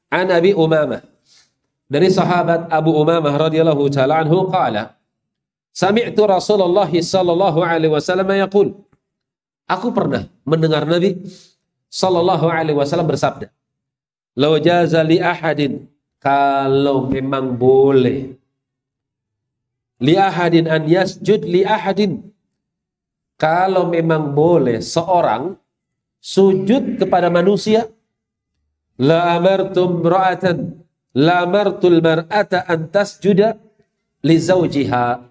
An Abi Umamah, dari sahabat Abu Umamah radhiyallahu taala anhu qala, sami'tu Rasulullah sallallahu alaihi wasallam yaqul, aku pernah mendengar Nabi sallallahu alaihi wasallam bersabda, law jaza li ahadin, kalau memang boleh, li ahadin an yasjud li ahadin, kalau memang boleh seorang sujud kepada manusia, la amartum ra'atan, la amartul mar'ata an tasjuda li zawjiha,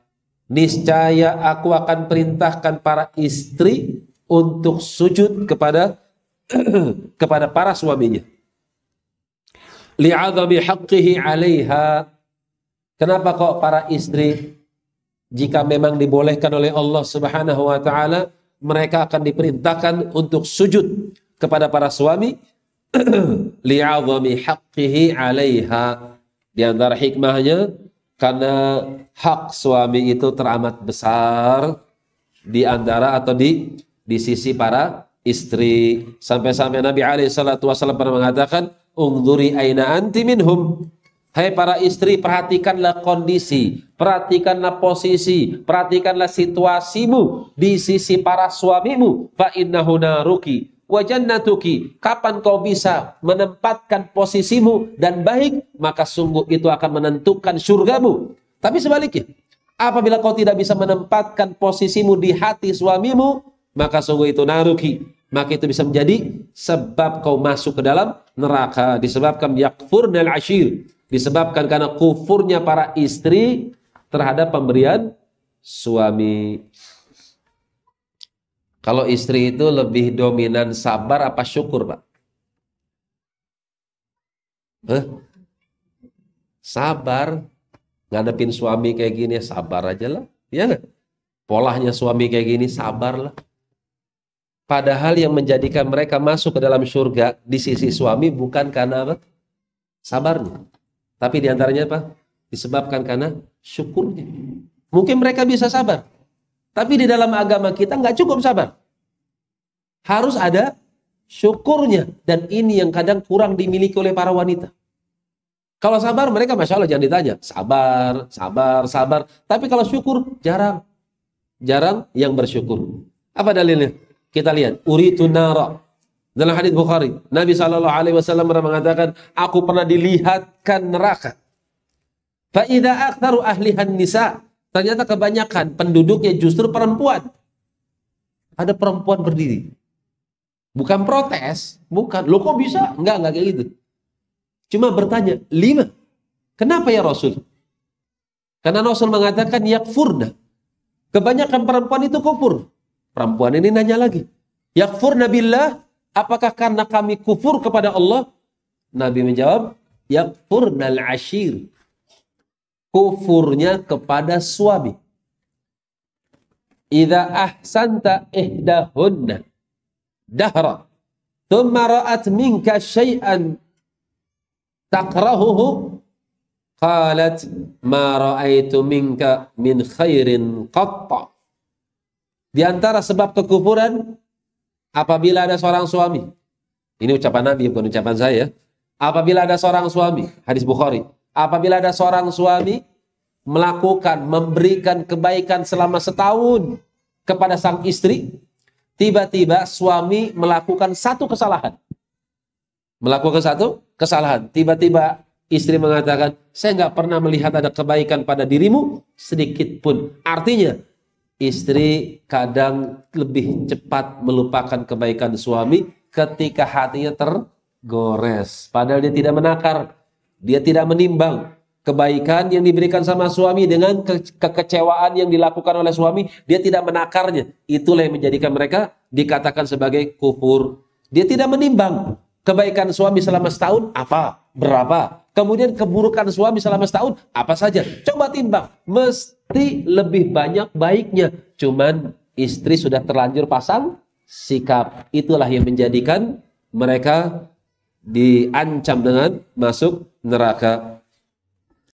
niscaya aku akan perintahkan para istri untuk sujud kepada kepada para suaminya. Li'adhami haqqihi 'alaiha. Kenapa kok para istri, jika memang dibolehkan oleh Allah Subhanahu wa taala, mereka akan diperintahkan untuk sujud kepada para suami? Li'adhami haqqihi 'alaiha. Di antara hikmahnya, karena hak suami itu teramat besar di antara atau di sisi para istri. Sampai-sampai Nabi alaihi salatu wasallam pernah mengatakan, "Ungduri aina anti minhum." Hai para istri, perhatikanlah kondisi, perhatikanlah posisi, perhatikanlah situasimu di sisi para suamimu. Fa innahu naruki wa jannatuki. Kapan kau bisa menempatkan posisimu dan baik, maka sungguh itu akan menentukan surgamu. Tapi sebaliknya, apabila kau tidak bisa menempatkan posisimu di hati suamimu, maka sungguh itu naruki, maka itu bisa menjadi sebab kau masuk ke dalam neraka. Disebabkan yakfurnal ashir, disebabkan karena kufurnya para istri terhadap pemberian suami. Kalau istri itu lebih dominan sabar apa syukur, Pak? Sabar. Ngadepin suami kayak gini, sabar aja lah. Ya nggak? Polanya suami kayak gini, sabarlah. Padahal yang menjadikan mereka masuk ke dalam surga di sisi suami bukan karena apa? Sabarnya. Tapi diantaranya apa? Disebabkan karena syukurnya. Mungkin mereka bisa sabar. Tapi di dalam agama kita nggak cukup sabar. Harus ada syukurnya. Dan ini yang kadang kurang dimiliki oleh para wanita. Kalau sabar mereka Masya Allah jangan ditanya. Sabar, sabar, sabar. Tapi kalau syukur jarang. Jarang yang bersyukur. Apa dalilnya? Kita lihat. Uritu nara. Dalam hadits Bukhari. Nabi SAW pernah mengatakan, aku pernah dilihatkan neraka. Fa'idha aktharu ahlihan nisa. Ternyata kebanyakan penduduknya justru perempuan. Ada perempuan berdiri. Bukan protes. Bukan. Loh kok bisa? Enggak kayak gitu. Cuma bertanya, 5. Kenapa ya Rasul? Karena Rasul mengatakan yakfurna. Kebanyakan perempuan itu kufur. Perempuan ini nanya lagi. Yakfurna billah, apakah karena kami kufur kepada Allah? Nabi menjawab, yakfurnal ashir. Kufurnya kepada suami. Idza ahsanta ihdahunna dahra thumma ra'at minka syai'an takrahuhu qalat ma ra'aitu minka min khairin qatta. Di antara sebab kekufuran, apabila ada seorang suami, ini ucapan Nabi bukan ucapan saya, apabila ada seorang suami, hadis Bukhari, apabila ada seorang suami melakukan, memberikan kebaikan selama setahun kepada sang istri, tiba-tiba suami melakukan satu kesalahan. Melakukan satu kesalahan. Tiba-tiba istri mengatakan, saya nggak pernah melihat ada kebaikan pada dirimu sedikit pun. Artinya, istri kadang lebih cepat melupakan kebaikan suami ketika hatinya tergores. Padahal dia tidak menakar, dia tidak menimbang kebaikan yang diberikan sama suami dengan kekecewaan yang dilakukan oleh suami. Dia tidak menakarnya. Itulah yang menjadikan mereka dikatakan sebagai kufur. Dia tidak menimbang kebaikan suami selama setahun apa, berapa. Kemudian keburukan suami selama setahun apa saja. Coba timbang, mesti lebih banyak baiknya. Cuman istri sudah terlanjur pasang sikap. Itulah yang menjadikan mereka diancam dengan masuk neraka.